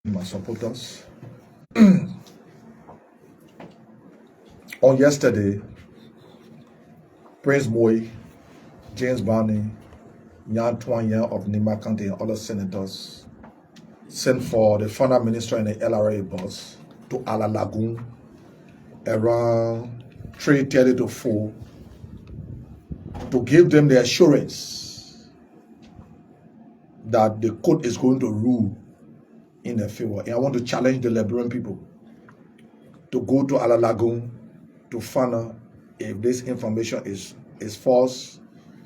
My supporters. On yesterday, Prince Moy, James Barney, Yan Twanya of Nima County and other senators sent for the former minister in the LRA bus to Ala Lagoon around 3:30 to 4 to give them the assurance that the court is going to rule in their favor. And I want to challenge the Liberian people to go to Ala Lagoon to find out if this information is false.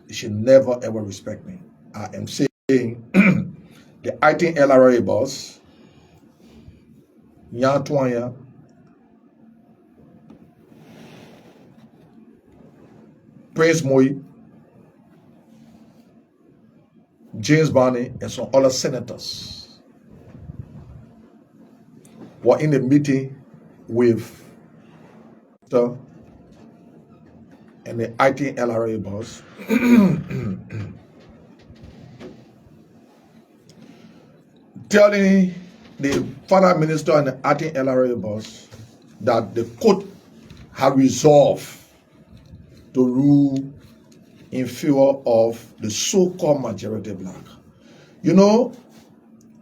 You should never ever respect me. I am saying the IT LRA boss, Yan Twanya, Prince Moy, James Barney, and some other senators were in the meeting with the and the IT LRA boss telling the former minister and the IT LRA boss that the court had resolved to rule in favor of the so-called majority black. You know,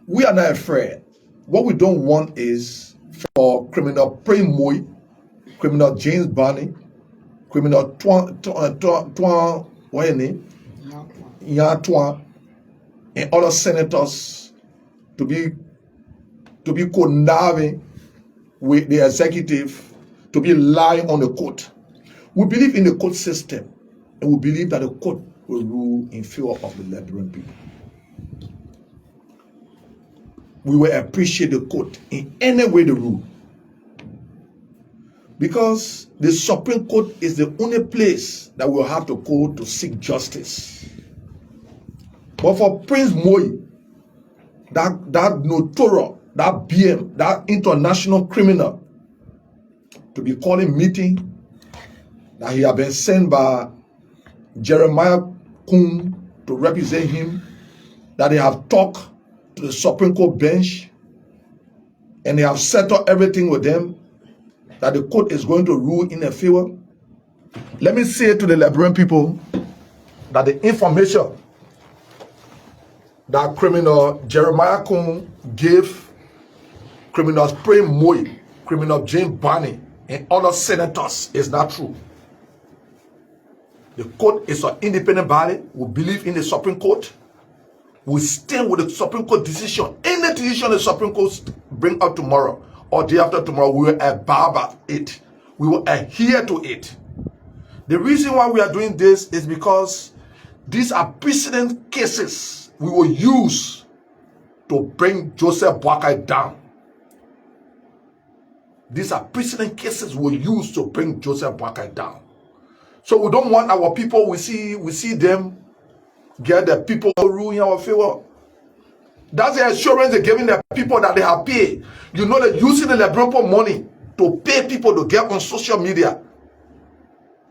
we are not afraid. What we don't want is for criminal Prince Moy, criminal James Barney, criminal Yan and other senators to be conniving with the executive, to be lying on the court. We believe in the court system, and we believe that the court will rule in favor of the Liberian people. We will appreciate the court in any way they rule, because the Supreme Court is the only place that we'll have to go to seek justice. But for Prince Moy, that notorious, that BM, that international criminal, to be calling meeting that he had been sent by Jeremiah Kun to represent him, that they have talked to the Supreme Court bench and they have settled everything with them, that the court is going to rule in their favor. Let me say to the Liberian people that the information that criminal Jeremiah Kun gave criminal Prince Moy, criminal James Barney, and other senators is not true. The court is an independent body. We believe in the Supreme Court. We stand with the Supreme Court decision. Any decision the Supreme Court bring up tomorrow or day after tomorrow, we will abide by it. We will adhere to it. The reason why we are doing this is because these are precedent cases we will use to bring Joseph Boakai down. These are precedent cases we will use to bring Joseph Boakai down. So we don't want our people, we see them get the people who rule in our favor. That's the assurance they're giving the people that they have paid. You know, they're using the Liberian money to pay people to get on social media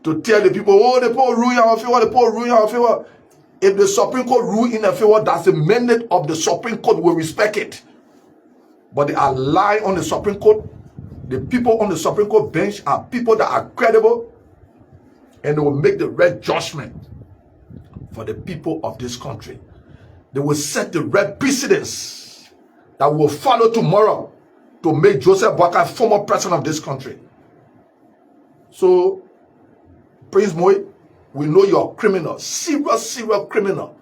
to tell the people, oh, the people rule in our favor, the people rule in our favor. If the Supreme Court rule in our favor, that's the mandate of the Supreme Court. We respect it. But they are lying on the Supreme Court. The people on the Supreme Court bench are people that are credible, and they will make the right judgment for the people of this country. They will set the right precedents that will follow tomorrow to make Joseph Boakai former president of this country. So, Prince Moy, we know you're a criminal, serious criminal.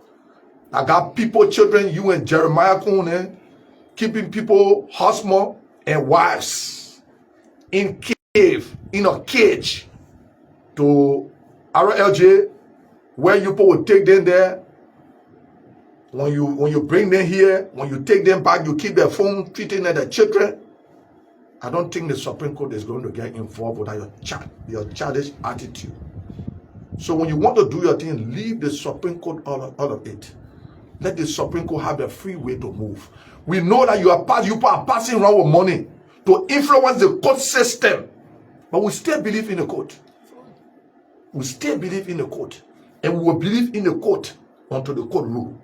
I got people, children, you and Jeremiah Kun, keeping people, husband and wives in a cage to RLJ, where you people will take them there. When you bring them here, when you take them back, you keep their phone, treating them as children. I don't think the Supreme Court is going to get involved with your childish attitude. So when you want to do your thing, leave the Supreme Court out of it. Let the Supreme Court have a free way to move. We know that you are passing around with money to influence the court system, but we still believe in the court. We still believe in the court, and we will believe in the court until the court rule.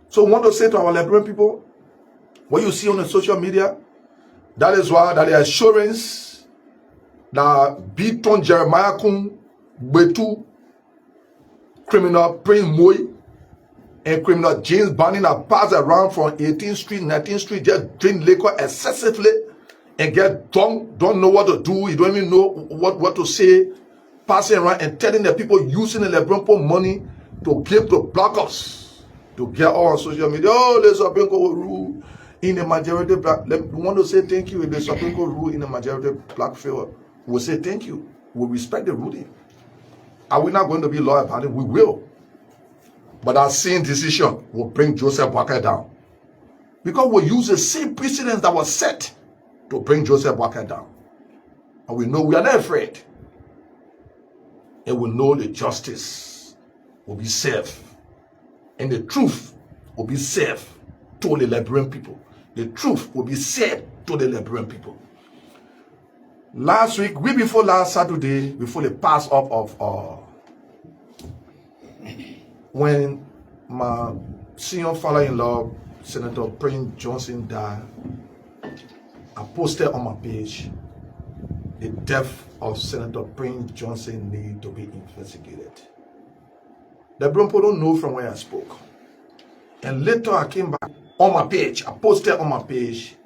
So we want to say to our Liberian people, What you see on the social media, that is why that the assurance that Beaton Jeremiah Kun Betu criminal Prince Moy and criminal James Banning are passed around from 18th Street, 19th Street, just drink liquor excessively and get drunk, don't know what to do, you don't even know what to say, passing around and telling the people using the Lebronpo money to give to blockers, to get on social media. Oh, the Supreme Court rule in the majority black. We want to say thank you if the Supreme Court rule in the majority black favor. We'll say thank you. We'll respect the ruling. Are we not going to be loyal about it? We will. But our same decision will bring Joseph Walker down. Because we'll use the same precedence that was set to bring Joseph Walker down. And we know we are not afraid. And we know the justice will be served. And the truth will be served to the Liberian people. The truth will be said to the Liberian people. Last week before last Saturday, before the pass up of when my senior father-in-law, Senator Prince Johnson, died, I posted on my page, the death of Senator Prince Johnson need to be investigated. The Brompo don't know from where I spoke. And later I came back on my page, I posted on my page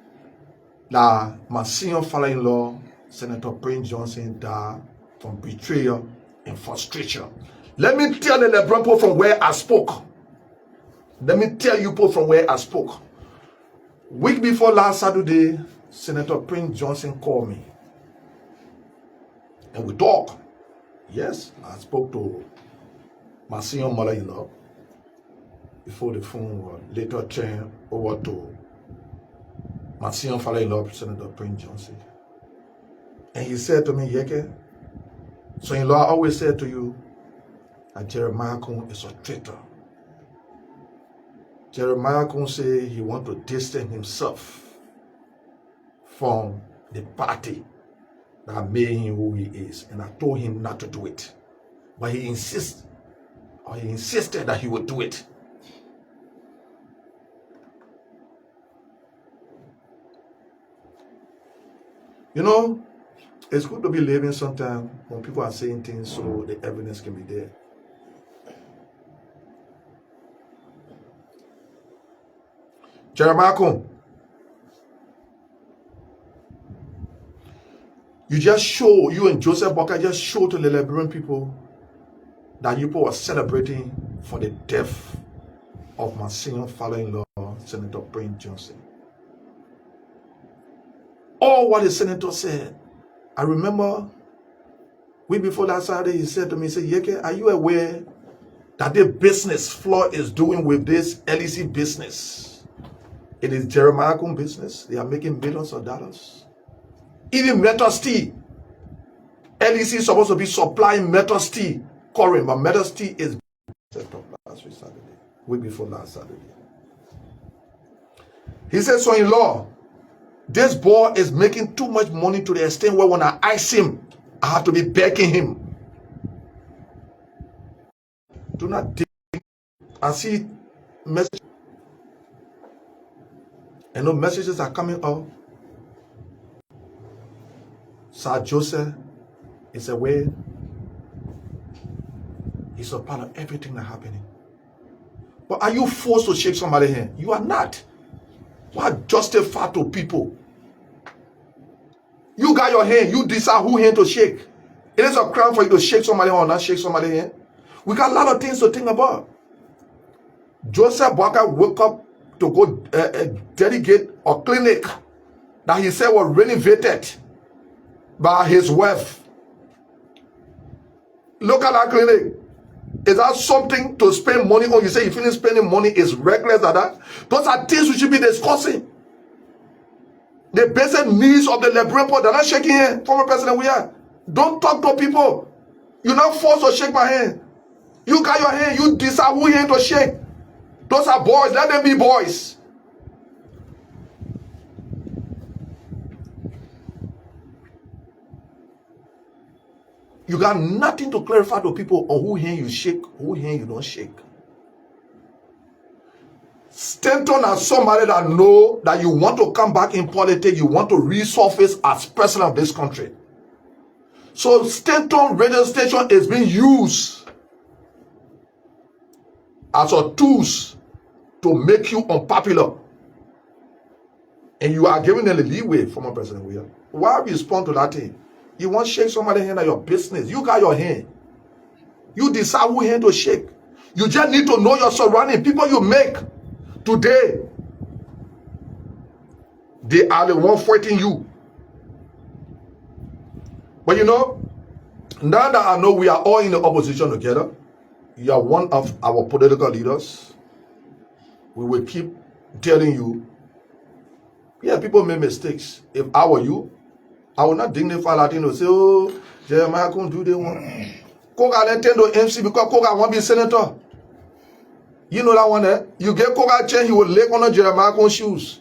that my senior father-in-law, Senator Prince Johnson, died from betrayal and frustration. Let me tell the Brompo from where I spoke. Let me tell you people from where I spoke. Week before last Saturday, Senator Prince Johnson called me. And we talked. Yes, I spoke to my senior mother-in-law before the phone later turned over to my senior father-in-law, Senator Prince Johnson. And he said to me, Yekeh, son-in-law, I always said to you that Jeremiah Kun is a traitor. Jeremiah Kun said he wants to distance himself from the party that made him who he is. And I told him not to do it. But he insisted that he would do it. You know, it's good to be living sometimes when people are saying things so the evidence can be there. Jeremiah Kun, you and Joseph Walker just show to the Liberian people that you people are celebrating for the death of my senior father-in-law, Senator Prince Johnson. All what the senator said, I remember week before last Saturday, he said to me, he said, Yekeh, are you aware that the business Floyd is doing with this LEC business? It is Jeremiah Kun business. They are making billions of dollars. Even metal steel. LEC is supposed to be supplying metal steel. Current, but metal steel is last week Saturday. Week before last Saturday. He said, son-in-law, this boy is making too much money to the extent where when I ask him, I have to be begging him. Do not dig. I see messages. And no messages are coming up. Sir Joseph is aware. He's a part of everything that's happening. But are you forced to shake somebody's hand? You are not. What justify to people? You got your hand. You decide who hand to shake. It is a crime for you to shake somebody's hand or not shake somebody's hand. We got a lot of things to think about. Joseph Walker woke up to go dedicate a clinic that he said was renovated by his wife. Look at that clinic. Is that something to spend money on? You say you finish spending money is reckless at that? Those are things we should be discussing. The basic needs of the Liberian people, they're not shaking hand. Former president, we are. Don't talk to people. You're not forced to shake my hand. You got your hand, you decide who hand to shake. Those are boys, let them be boys. You got nothing to clarify to people on who hand you shake, who hand you don't shake. Stanton as somebody that know that you want to come back in politics, you want to resurface as president of this country. So Stanton radio station is being used as a tools to make you unpopular. And you are giving them the leeway, former President William. Why respond to that thing? You want to shake somebody's hand at your business. You got your hand. You decide who hand to shake. You just need to know your surrounding. People you make today, they are the one fighting you. But you know, now that I know we are all in the opposition together, you are one of our political leaders, we will keep telling you, yeah, people make mistakes. If I were you, I would not dignify Latino, say, oh, Jeremiah can't do that one. Koga let to MC because Koga won't be senator. You know that one there? You get Koga chain, he will lay on Jeremiah's shoes.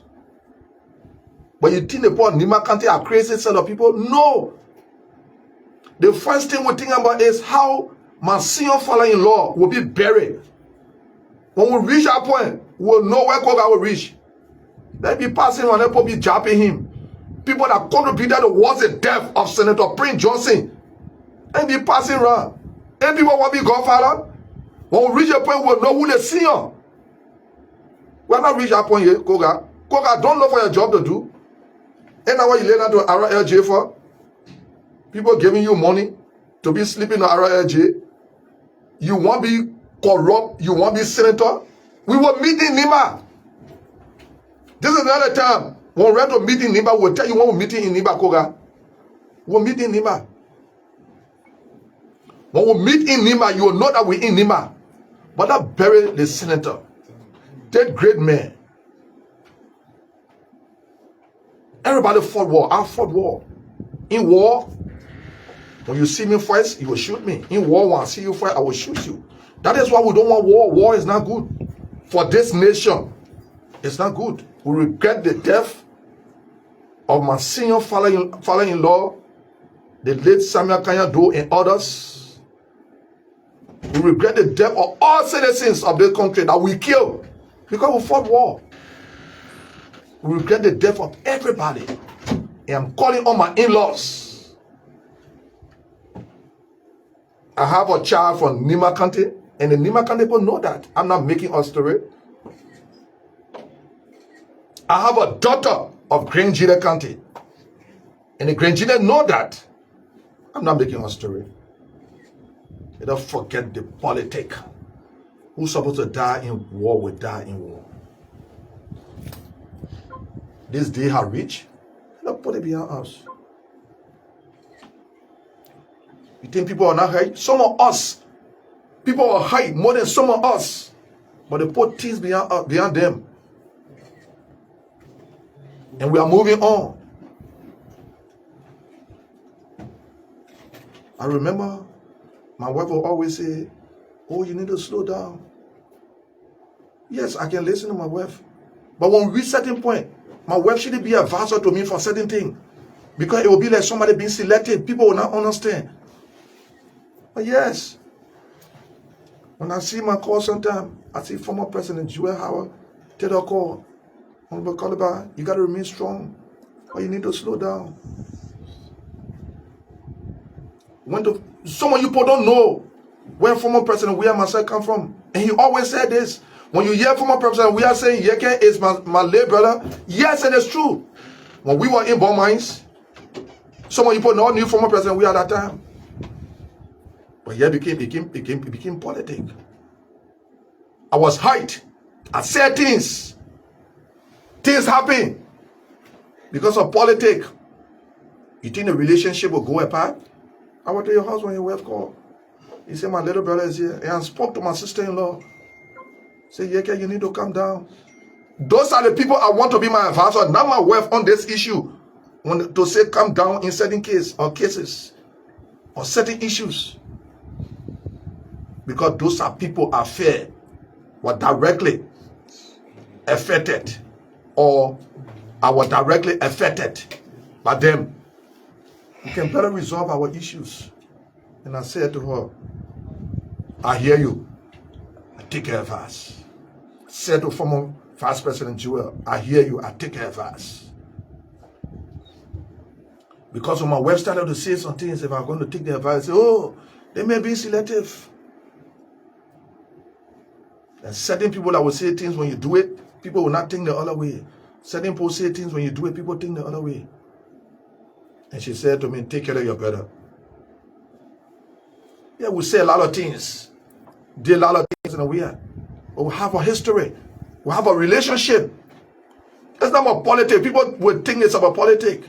But you think the poor Nima County are crazy set of people? No. The first thing we think about is how my senior father-in-law will be buried. When we reach that point, we'll know where Koga will reach. They be passing on, they be jabbing him. People that contributed towards the death of Senator Prince Johnson, and be passing around. And people want to be godfather. When we reach a point, we'll know who they see on. We're not reach that point yet, Koga. Koga, don't look for your job to do. And now what you lay down to RLJ for? People giving you money to be sleeping on RLJ. You want to be corrupt, you want to be senator. We will meet in Nima. This is another time. When we're to meet in Nima, we'll tell you when we're meeting in Nima, Koga. We'll meet in Nima. When we meet in Nima, you will know that we're in Nima. But not bury the senator. That great man. Everybody fought war. I fought war. In war, when you see me fight, you will shoot me. In war, when I see you fight, I will shoot you. That is why we don't want war. War is not good. For this nation, it's not good. We regret the death of my senior father-in-law, the late Samuel Kanyado and others. We regret the death of all citizens of this country that we killed because we fought war. We regret the death of everybody. And I'm calling on my in-laws. I have a child from Nima County, and the Nima County people know that. I'm not making a story. I have a daughter of Granjida County, and the Granjida know that. I'm not making a story. You don't forget the politics. Who's supposed to die in war will die in war. This day has reached. Don't put it behind us. You think people are not hurt? Some of us, people are hurt more than some of us. But they put things behind them. And we are moving on. I remember my wife will always say, oh, you need to slow down. Yes, I can listen to my wife. But when we reach a certain point, my wife shouldn't be advisor to me for certain things. Because it will be like somebody being selected. People will not understand. But yes, when I see my call sometime, I see former President Joel Howard tell her call, Honorable Kolubah, you got to remain strong, or you need to slow down. Some of you people don't know where former President William myself come from. And he always said this. When you hear former President William saying Yekeh is my late brother, yes, it is true. When we were in Bon Mines, some of you people not knew former President William at that time. But yeah, it became politics. I was hyped. I said things. Things happen because of politics. You think the relationship will go apart? I went to your house when your wife called. He said, my little brother is here. And I spoke to my sister-in-law. Say, Yekeh, you need to calm down. Those are the people I want to be my advisor, not my wife on this issue. To say calm down in certain cases or certain issues. Because those are people affair were directly affected or are directly affected by them. We can better resolve our issues. And I said to her, I hear you. I take care of us. I said to former Vice President Jewel, I hear you. I take your advice. Because when my wife started to say some things, if I'm going to take the advice, oh, they may be selective. There's certain people that will say things when you do it, people will not think the other way. Certain people say things when you do it, people think the other way. And she said to me, take care of your brother. Yeah, we say a lot of things. Did a lot of things in a way. But we have a history. We have a relationship. It's not about politics. People would think it's about politics.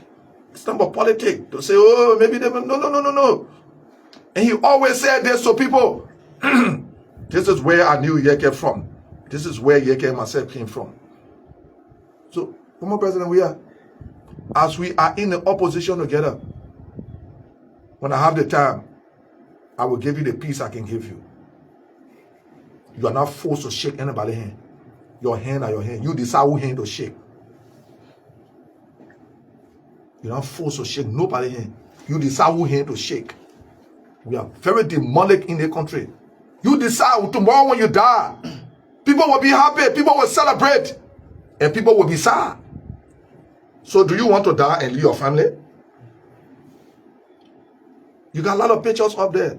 It's not about politics. To say, oh, maybe they... No. And he always said this to people. This is where I knew Yekeh from. This is where Yekeh myself came from. So, former President, as we are in the opposition together, when I have the time, I will give you the peace I can give you. You are not forced to shake anybody's hand. Your hand are your hand. You decide who hand to shake. You're not forced to shake nobody's hand. You decide who hand to shake. We are very demonic in the country. You decide tomorrow when you die. People will be happy. People will celebrate. And people will be sad. So do you want to die and leave your family? You got a lot of pictures up there.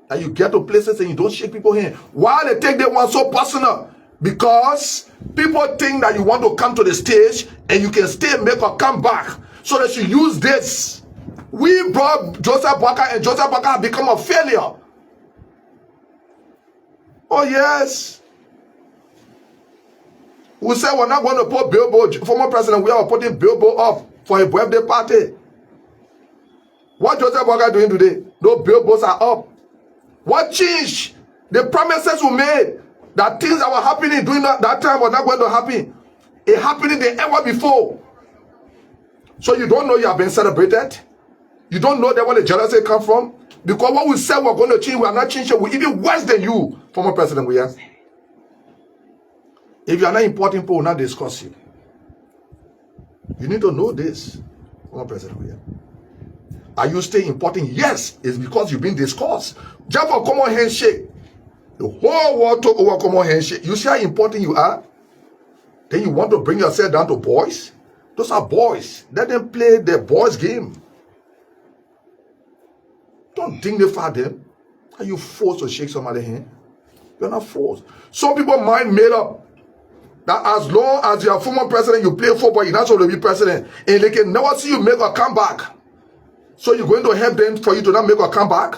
And you get to places and you don't shake people's hand. Why they take that one so personal? Because people think that you want to come to the stage and you can stay and make a comeback. So they should use this. We brought Joseph Boakai and Joseph Boakai have become a failure. Oh yes. We said we're not going to put billboard. Former president, we are putting billboard up for a birthday party. What Joseph Boakai doing today? No billboards are up. What changed? The promises were made that things that were happening during that time were not going to happen. It happened than ever before. So you don't know you have been celebrated. You don't know that where the jealousy come from. Because what we said we're going to change, we are not changing. We're even worse than you, former president. We are. If you are not important, people will not discuss you. You need to know this, former president. We are. Are you still important? Yes, it's because you've been discussed. Just for common handshake. The whole world talk over common handshake. You see how important you are? Then you want to bring yourself down to boys? Those are boys. Let them play their boys' game. Don't dignify them. Are you forced to shake somebody's hand? You're not forced. Some people mind made up that as long as you're a former president, you play football, you're not going to be president. And they can never see you make a comeback. So you're going to help them for you to not make a comeback?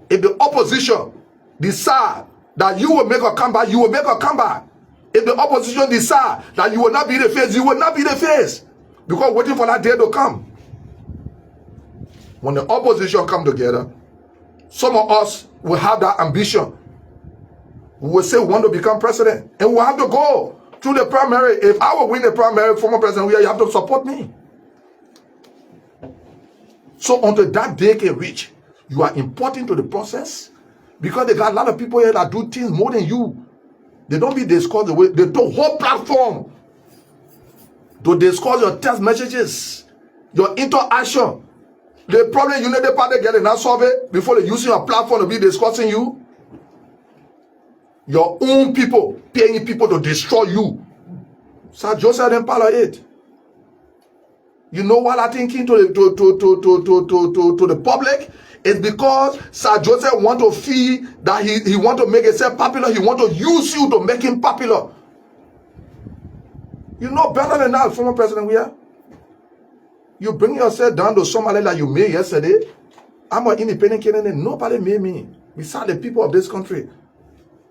If the opposition decide that you will make a comeback, you will make a comeback. If the opposition decide that you will not be the face, you will not be the face. Because waiting for that day to come. When the opposition come together, some of us will have that ambition. We will say we want to become president. And we'll have to go through the primary. If I will win the primary, former president, you have to support me. So until that day can reach, you are important to the process. Because they got a lot of people here that do things more than you. They don't be discussed the way. They do whole platform to discuss your text messages, your interaction. The problem you need the party getting not solve it before they using your platform to be discussing you. Your own people paying people to destroy you. Sir Joseph didn't follow it. You know what I thinking to the public? It's because Sir Joseph want to feel that he want to make himself popular. He want to use you to make him popular. You know better than that, former president. We are. You bring yourself down to somebody like you made yesterday. I'm an independent candidate. Nobody made me. Besides the people of this country.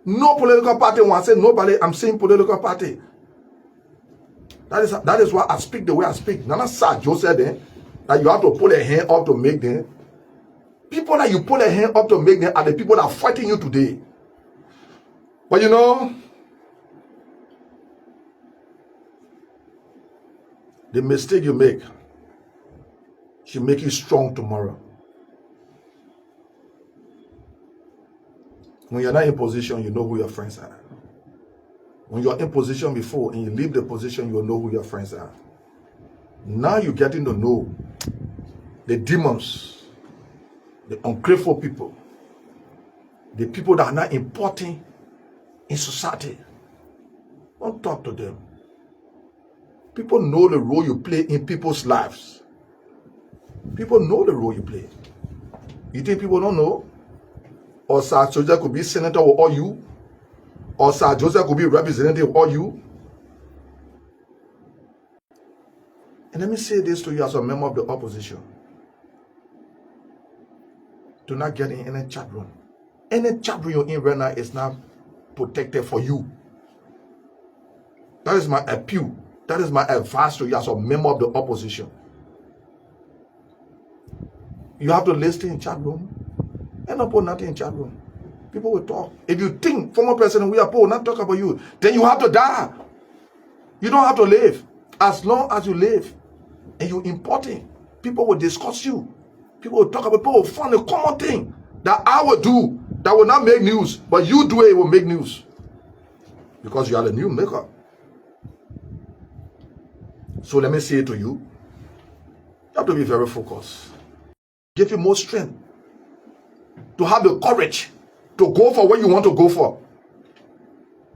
No political party wants to say nobody. I'm saying political party. That is why I speak the way I speak. Nana Sir Joseph then that you have to pull a hand up to make them. People that you pull a hand up to make them are the people that are fighting you today. But you know, the mistake you make should make you strong tomorrow. When you're not in position, you know who your friends are. When you're in position before and you leave the position, you'll know who your friends are. Now you're getting to know the demons, the ungrateful people, the people that are not important in society. Don't talk to them. People know the role you play in people's lives. People know the role you play. You think people don't know? Or Sir Joseph could be senator or you? Or Sir Joseph could be representative or you? And let me say this to you as a member of the opposition. Do not get in any chat room. Any chat room you're in right now is not protected for you. That is my appeal. That is my advice to you as a member of the opposition. You have to listen in chat room. And not put nothing in chat room. People will talk. If you think former president we are poor, not talk about you, then you have to die. You don't have to live. As long as you live and you're important, people will discuss you. People will talk about, people will find a common thing that I will do that will not make news, but you do it, it will make news. Because you are the new maker. So let me say it to you. You have to be very focused. Give you more strength to have the courage to go for what you want to go for.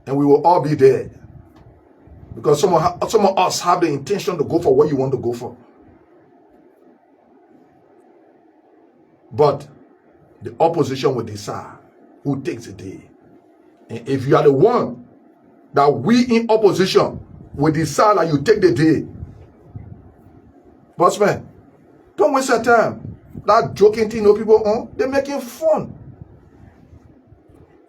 And we will all be there. Because some of us have the intention to go for what you want to go for. But the opposition will decide who takes the day. And if you are the one that we in opposition will decide that you take the day, boss man, don't waste your time. That joking thing, no people on, they're making fun.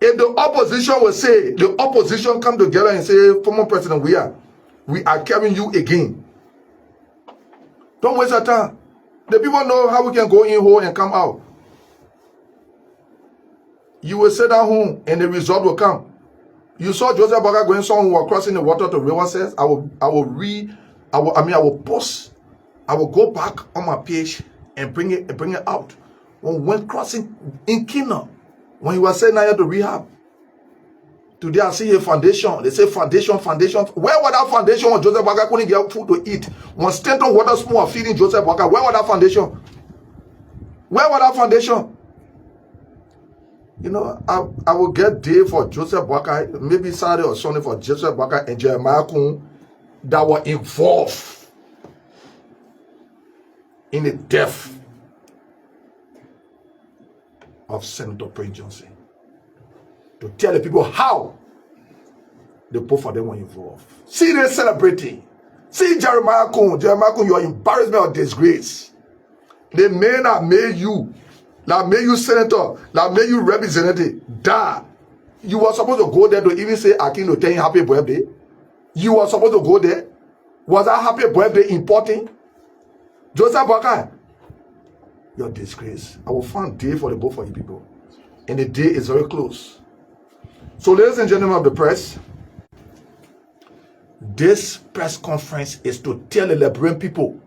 If the opposition will say, the opposition come together and say, former president, we are carrying you again. Don't waste your time. The people know how we can go in home and come out. You will sit at home and the result will come. You saw Joseph Baga going somewhere crossing the water to river says, I will post, I will go back on my page and bring it out. When crossing in Kenya, when he was sent here to rehab. Today I see a foundation. They say foundation. Where was that foundation when Joseph Baga couldn't get food to eat? When Stanton Water Spoon feeding Joseph Baga, where was that foundation? Where was that foundation? You know, I will get day for Joseph Baga, maybe Saturday or Sunday for Joseph Baga and Jeremiah Kun that were involved in the death of Senator Prince Johnson. To tell the people how the both of them were involved. See they celebrating. See Jeremiah Kun, you are embarrassment or disgrace. The men that made you, that made you senator, that made you representative, die. You were supposed to go there to even say Akin to tell you happy birthday. You were supposed to go there. Was that happy birthday important? Joseph Baga, your disgrace. I will find day for the both of you people. And the day is very close. So ladies and gentlemen of the press, this press conference is to tell the Liberian people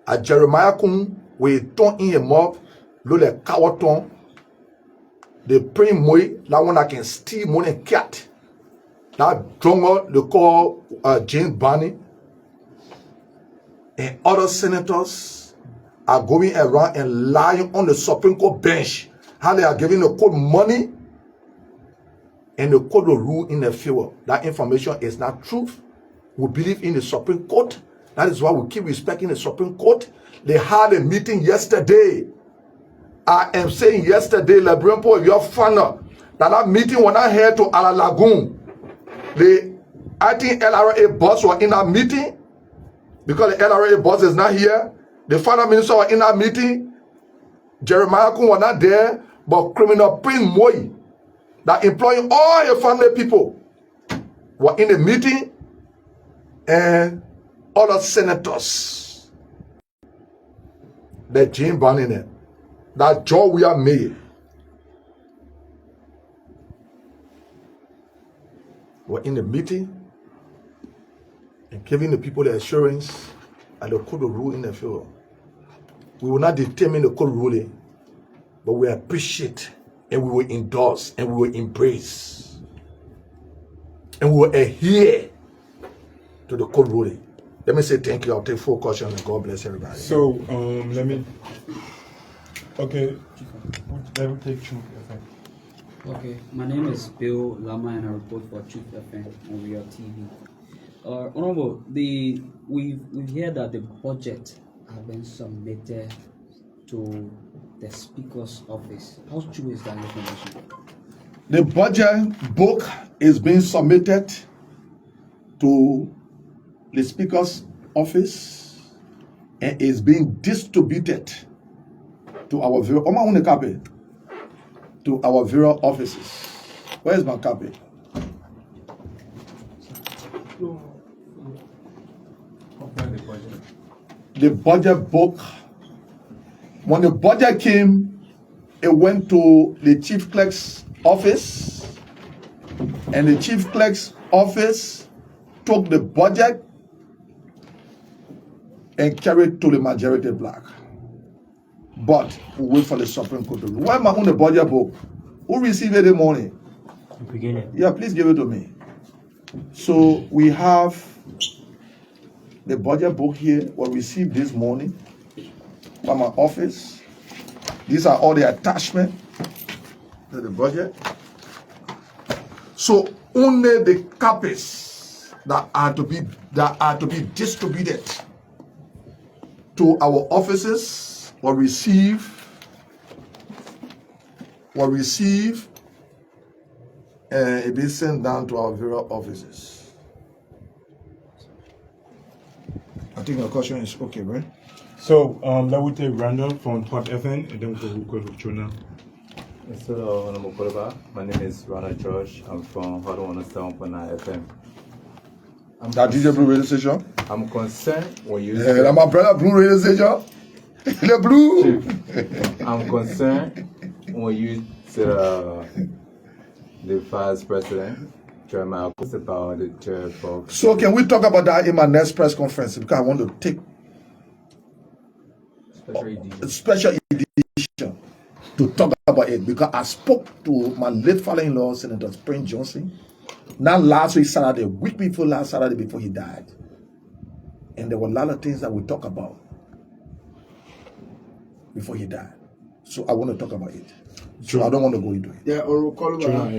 at Jeremiah Kun we turn in a mob, lo le kawaton, the prime moi, la one that can steal money cat. That drongo they call James Barney and other senators are going around and lying on the Supreme Court bench. How they are giving the court money and the court will rule in their favor. That information is not truth. We believe in the Supreme Court. That is why we keep respecting the Supreme Court. They had a meeting yesterday. I am saying yesterday, Liberian people, if you're fan that meeting was not here to Ala Lagoon. I think LRA boss were in that meeting because the LRA boss is not here. The finance minister was in that meeting. Jeremiah Kun was not there, but criminal Prince Moi that employing all your family people were in the meeting and other senators. That Jane Barney, that Joe we are made were in the meeting and giving the people the assurance that the court will rule in their favor. We will not determine the court ruling, but we appreciate and we will endorse and we will embrace and we will adhere to the court ruling. Let me say thank you. I'll take full caution and God bless everybody. So let me take two. Okay, my name is Bill Lama and I report for Truth FM on Real TV. Honorable, we've heard that the budget has been submitted to the Speaker's office. How true is that information? The budget book is being submitted to the Speaker's office and is being distributed to our various offices. Where is my copy? The budget book. When the budget came, it went to the chief clerk's office, and the chief clerk's office took the budget and carried to the majority black. But we wait for the Supreme Court to rule. Why am I on the budget book? Who received it the morning? Yeah, please give it to me. So we have the budget book here, was received this morning from my office. These are all the attachments to the budget. So only the copies that are to be distributed to our offices will receive it be sent down to our various offices. I think your question is okay, right? So that would take Randall from Hot FM, and then we'll go to Chona. So, Honorable Kolubah, my name is Ronald George. I'm from Hot 107.9 FM. That DJ Blue radio station? I'm concerned when you Yeah, my brother Blue radio station. The Blue. I'm concerned when you said the vice president, Chairman, about the chair for. So can we talk about that in my next press conference? Because I want to take a special edition to talk about it, because I spoke to my late father-in-law, Senator Spring Johnson, not last week Saturday, a week before last Saturday before he died. And there were a lot of things that we talk about before he died. So I want to talk about it. So I don't want to go into it. Yeah, Kolubah,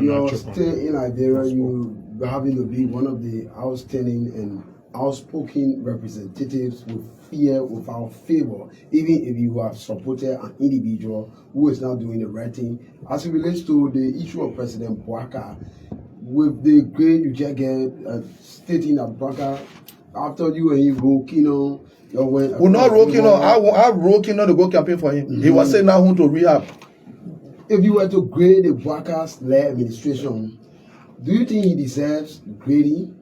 you're still in Liberia. You having to be one of the outstanding and outspoken representatives with fear, without favor, even if you have supported an individual who is now doing the right thing. As it relates to the issue of President Bouaka, with the great Yekeh stating that Bouaka, after you and him go, we're not rocking on. I rocking on to go campaign for him. He was saying now to rehab. If you were to grade the Bouaka's led administration, do you think he deserves grading?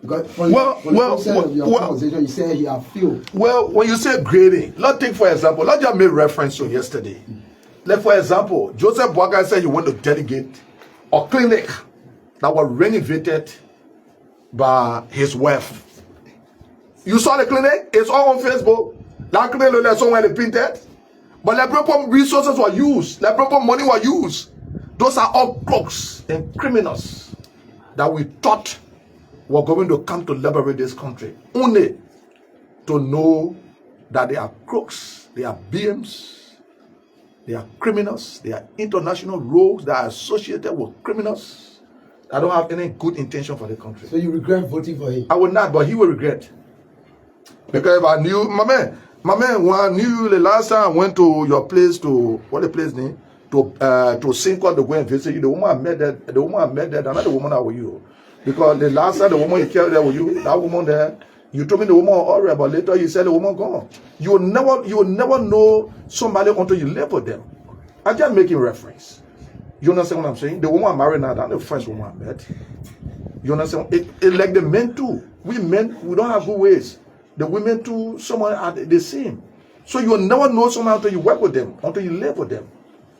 Because from your conversation, you said he has failed. Well, when you say grading, let's take for example, let's just make reference to yesterday. Like for example, Joseph Bouaka said he want to delegate a clinic that was renovated by his wife. You saw the clinic? It's all on Facebook. That clinic is somewhere they printed. But the proper resources were used. The proper money were used. Those are all crooks and criminals that we thought were going to come to liberate this country. Only to know that they are crooks, they are BMs, they are criminals, they are international rogues that are associated with criminals. I don't have any good intention for the country. So you regret voting for him? I would not, but he will regret. Because if I knew, my man, when I knew the last time I went to your place to, what the place name? To Cinco to go and visit you, the woman I met there, another woman out with you. Because the last time the woman you carried there with you, that woman there, you told me the woman already, but later you said the woman gone. You will never know somebody until you live with them. I'm just making reference. You understand what I'm saying? The woman I married now, that's the first woman I met. You understand? It like the men too. We men, we don't have good ways. The women too, someone are the same. So you will never know someone until you work with them, until you live with them.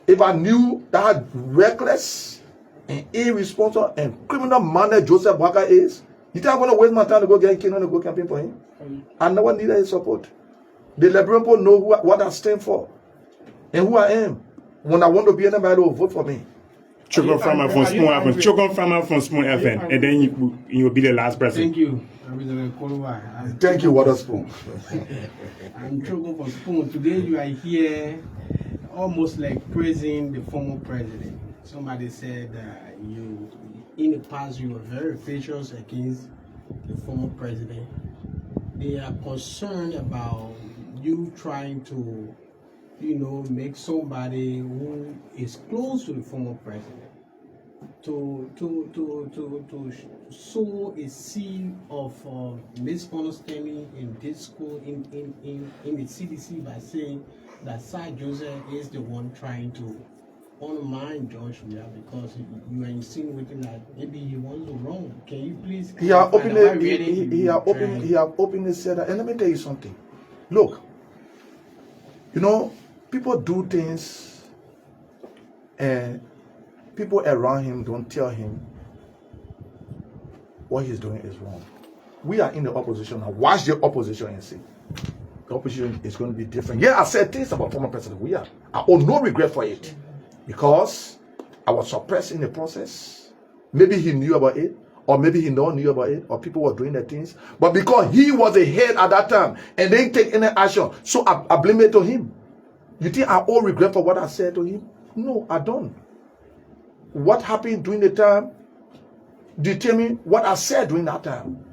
If I knew that reckless and irresponsible and criminal manner Joseph Bouaka is, you think I'm going to waste my time to go get Kingdom to go campaign for him? I never needed his support. The Liberian people know what I stand for and who I am. When I want to be anybody, will vote for me. Chogon Farmer from Spoon FM. Chogon Farmer from Spoon FM. And then you will be the last person. Thank you. Kolubah. Thank you, Waterspoon. I'm Chogon from Spoon. Today you are here almost like praising the former president. somebody said you, in the past, you were very vicious against the former president. They are concerned about you trying to, make somebody who is close to the former president to sow a seed of misunderstanding in this school in the CDC by saying that Sir Joseph is the one trying to undermine George Weah because you are insinuating that maybe he was wrong. Can you please? He have openly said that. And let me tell you something. Look, people do things and people around him don't tell him what he's doing is wrong. We are in the opposition now. Watch the opposition and see. The opposition is going to be different. Yeah, I said things about former President Weah. I owe no regret for it because I was suppressed in the process. Maybe he knew about it, or maybe he don't knew about it, or people were doing the things. But because he was the head at that time and didn't take any action, so I blame it to him. You think I owe regret for what I said to him? No, I don't. What happened during the time determine what I said during that time.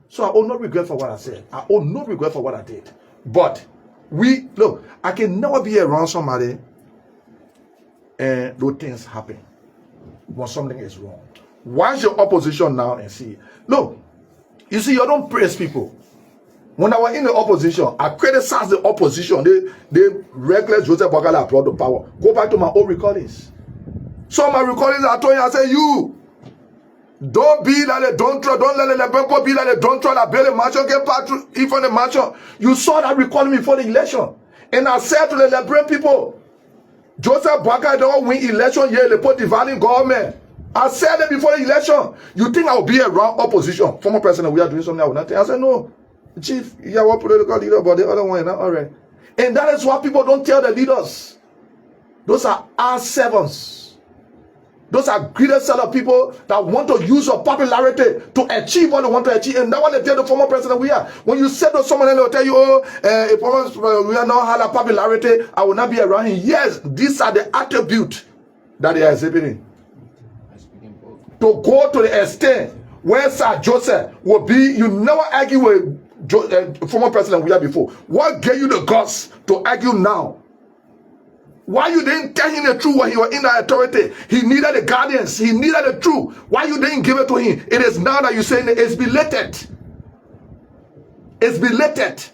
So I owe no regret for what I said. I owe no regret for what I did. But look, I can never be around somebody and those things happen when something is wrong. Watch your opposition now and see. Look, you see, you don't praise people. When I was in the opposition, I criticized the opposition. They reckless Joseph Boakai brought the power. Go back to my old recordings. Some of my recordings I told you, I said, you don't be like a don't try, don't let the people be like a don't try to build a mansion, get back to even the mansion. You saw that recording before the election. And I said to the Liberian people, Joseph Boakai don't win election here, they put dividing government. I said it before the election. You think I will be around opposition? Former president, we are doing something I will not tell. I said, no, chief, you are one political leader, but the other one is not all right. And that is why people don't tell the leaders. Those are our servants. Those are greedy set of people that want to use your popularity to achieve what they want to achieve. And that's what they tell the former president we are. When you say to someone and they'll tell you, if we are not have a popularity, I will not be around him. Yes, these are the attributes that they are exhibiting. To go to the extent where Sir Joseph will be, you never argue with former president we are before. What gave you the guts to argue now? Why you didn't tell him the truth when he was in the authority? He needed the guardians. He needed the truth. Why you didn't give it to him? It is now that you're saying it's belated. It's belated.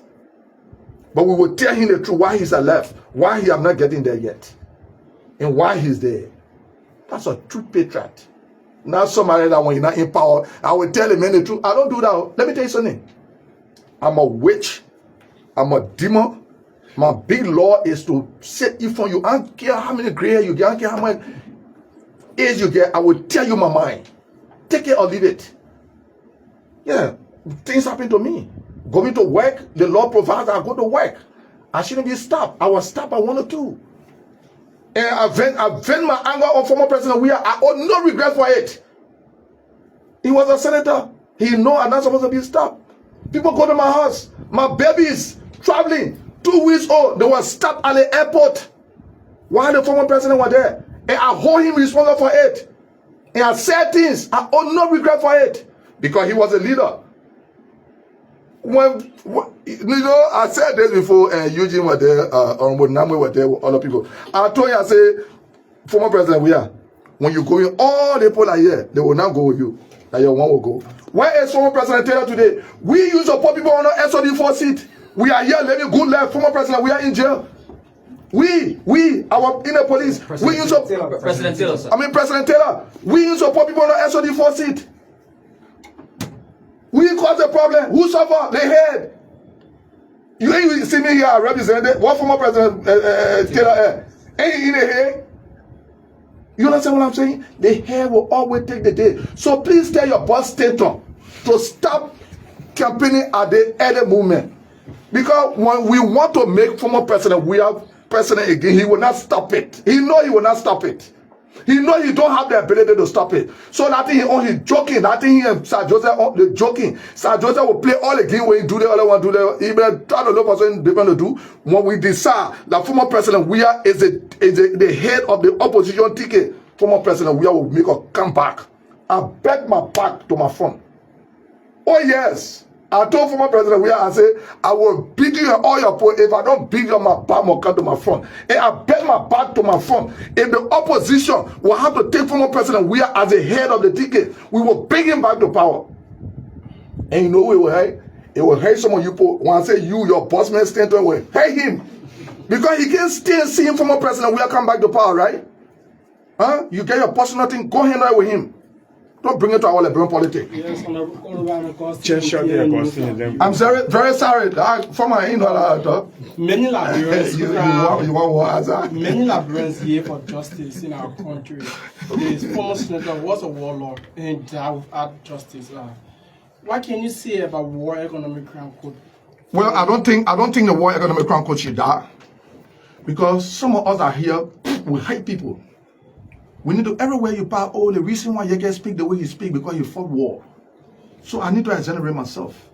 But we will tell him the truth. Why he's alive. Why he am not getting there yet. And why he's there. That's a true patriot. Now somebody that when you're not in power, I will tell him the truth. I don't do that. Let me tell you something. I'm a witch. I'm a demon. My big law is to set you from you. I don't care how many gray hair you get. I don't care how much age you get. I will tell you my mind. Take it or leave it. Yeah, things happen to me. Going to work, the law provides I go to work. I shouldn't be stopped. I was stopped by 1 or 2. And I vent my anger on former president. I owe no regret for it. He was a senator. He know I'm not supposed to be stopped. People go to my house. My babies traveling. 2 weeks old, they were stopped at the airport while the former president was there. And I hold him responsible for it. And I said things. I owe no regret for it. Because he was a leader. I said this before, and Eugene was there, Honorable Namwe was there with other people. I told you, I said, former president, when you go in, all the people are here, they will not go with you. That your one will go. Where is former president Taylor today? We use to put people on the SOD4 seat. We are here living good life. Former president, we are in jail. Our inner police, we use to President Taylor, sir. President Taylor. We use to put people on the SOD4 seat. We cause the problem. Who suffer? The head. You ain't see me here represented. What former president Taylor ain't in the head? You understand what I'm saying? The hair will always take the day. So please tell your boss Staton to stop campaigning at the early movement. Because when we want to make former president, we have president again, he will not stop it. He know he will not stop it. He know he don't have the ability to stop it. So that thing he only joking. That thing he and Sir Joseph the joking. Sir Joseph will play all the game when he do the other one do the. He will try to look for something different to do. When we decide that former president is the head of the opposition ticket, former president, we will make a comeback. I bet my back to my front. Oh yes. I told former president, I say, I will beat you in all your points. If I don't beat you on my back, I'll come to my front. And I bet my back to my front. If the opposition will have to take former president, we are as the head of the ticket, we will bring him back to power. And you know what it will hurt? It will hurt some of you people. When I say you, your boss man, stand to it, will hurt him. Because he can still see him former president, we will come back to power, right? Huh? You get your personal thing, go handle it with him. Don't bring it to our Liberian politics. Yes, I'm very sorry. From my many Liberians, you want what answer? many Liberians here for justice in our country. This former senator was a warlord and died without justice. What can you say about war economic crime code? Well, I don't think the war economic crime code should die, because some of us are here. We hate people. We need to, everywhere you pass, oh, the reason why Yekeh speak the way he speak, because he fought war. So I need to exonerate myself.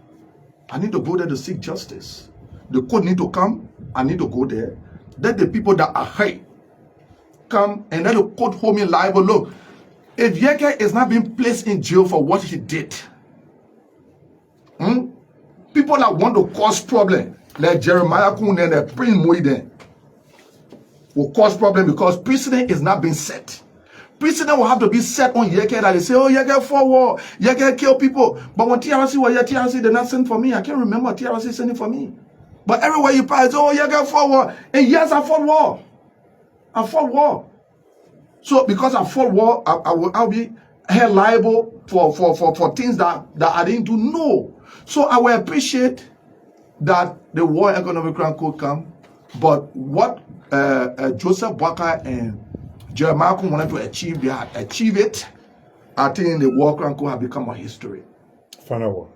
I need to go there to seek justice. The court need to come. I need to go there. Let the people that are hurt come and let the court hold me liable. Look, if Yekeh is not being placed in jail for what he did, people that want to cause problem, like Jeremiah Kun and Prince Moiden, will cause problem because precedent is not being set. Precedent will have to be set on Yekeh, that they say, oh, Yekeh fought war, Yekeh kill people. But when TRC was here, TRC did not send for me. I can't remember TRC sending for me. But everywhere you pass, oh, Yekeh fought war. And yes, I fought war. I fought war. So because I fought war, I'll be held liable for things that I didn't do. No. So I will appreciate that the war economic crime code come. But what Joseph Boakai and Jeremiah wanted to achieve, they had achieved it. I think the war crime code have become a history. Final war.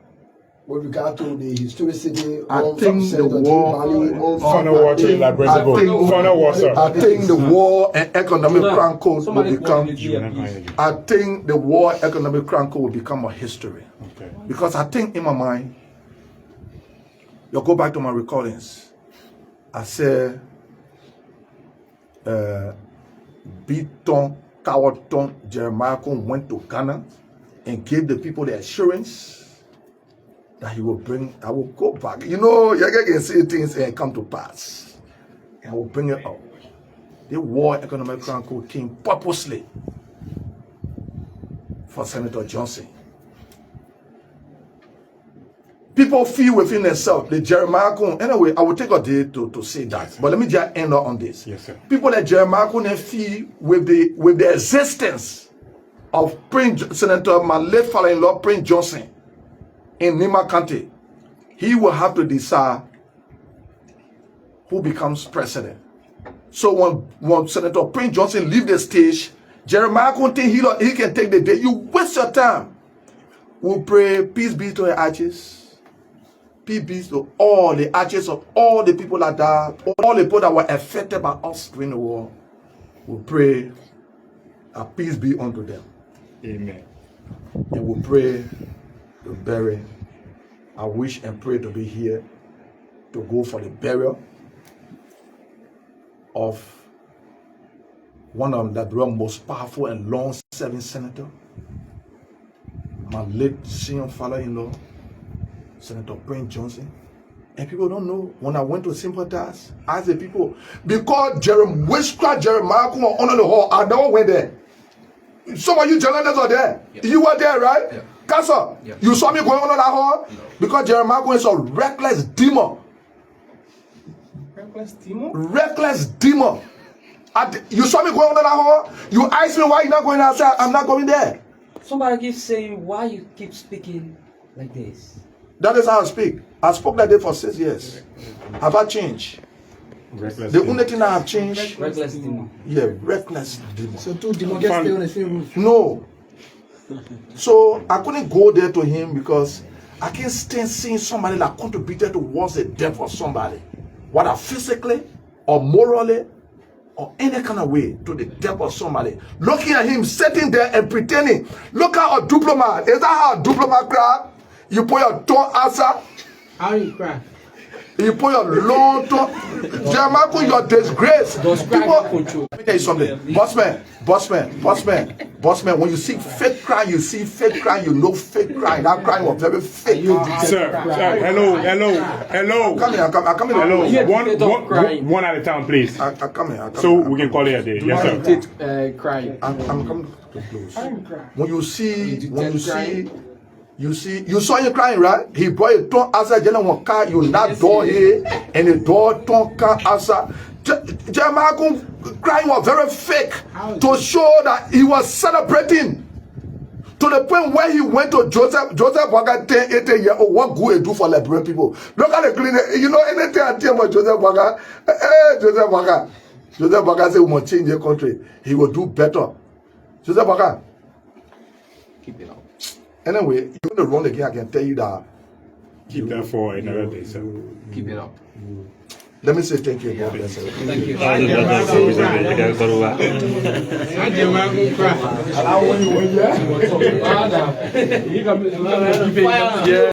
With regard to the historicity, I think the war. Final war to elaborate. Final war, sir. I think the war and economic crime code will become. I think the war economic crime code will become a history. Okay. Because I think in my mind, you go back to my recordings. I said, Beaton, Cowerton, Jeremiah went to Ghana and gave the people the assurance that he will bring, I will go back. You know, you can see things and come to pass. And I will bring it up. The war economic crime code came purposely for Senator Johnson. People feel within themselves, the Jeremiah Kun. Anyway, I will take a day to say that. But let me just end up on this. Yes, sir. People like Jeremiah Kun feel with the existence of Senator, my late father-in-law, Prince Johnson, in Nima County. He will have to decide who becomes president. So when Senator Prince Johnson leave the stage, Jeremiah Kun think he can take the day. You waste your time. We'll pray, peace be to the ashes. Peace be to all the ashes of all the people that died, all the people that were affected by us during the war. We'll pray that peace be unto them. Amen. And we'll pray to bury. I wish and pray to be here to go for the burial of one of the most powerful and long-serving senator, my late senior father-in-law, Senator Prince Johnson. And people don't know, when I went to sympathize, I asked the people, because witchcraft Jeremiah come on the hall, I never went there. Some of you journalists are there. Yeah. You were there, right? Yeah. Casa, yeah. You saw me going on that hall? No. Because Jeremiah is a reckless demon. Reckless demon? Reckless demon. You saw me going on that hall? You asked me why you're not going outside. I'm not going there. Somebody keeps saying, why you keep speaking like this? That is how I speak. I spoke like that for 6 years. Have I changed? Reckless the only thing I have changed. Reckless demon. Yeah, reckless demon. So two demons get stay on the same roof. No. So I couldn't go there to him because I can't stand seeing somebody that contributed towards the death of somebody, whether physically or morally or any kind of way to the death of somebody. Looking at him sitting there and pretending. Look at a diplomat. Is that how a diplomat cry? You put your tongue outside. How you cry? You put your long tongue. Jamaku, your disgrace. People, let me tell you something. Bossman, when you see fake crime, you see fake crime, you know fake crime. That crime was very fake. Sir, hello. Come here. Hello, one at a time, please. I come here. So we can call it a day. Yes, sir. Crying. I'm coming to close. When you saw him crying, right? He brought a ton outside, one car, you not door here, and the door ton car outside. Jamaku crying was very fake to show that he was celebrating. To the point where he went to Joseph Waka 10, 18 years old, what good he do for Liberian people. Look at the cleaner. You know anything I tell about Joseph Waka? Joseph Waka said we must change the country. He will do better. Joseph Waka. Keep it up. Anyway, you're going to run again, I can tell you that. Keep that for another day, sir. Keep it up. Let me say thank you. God bless you. Thank you. Yeah.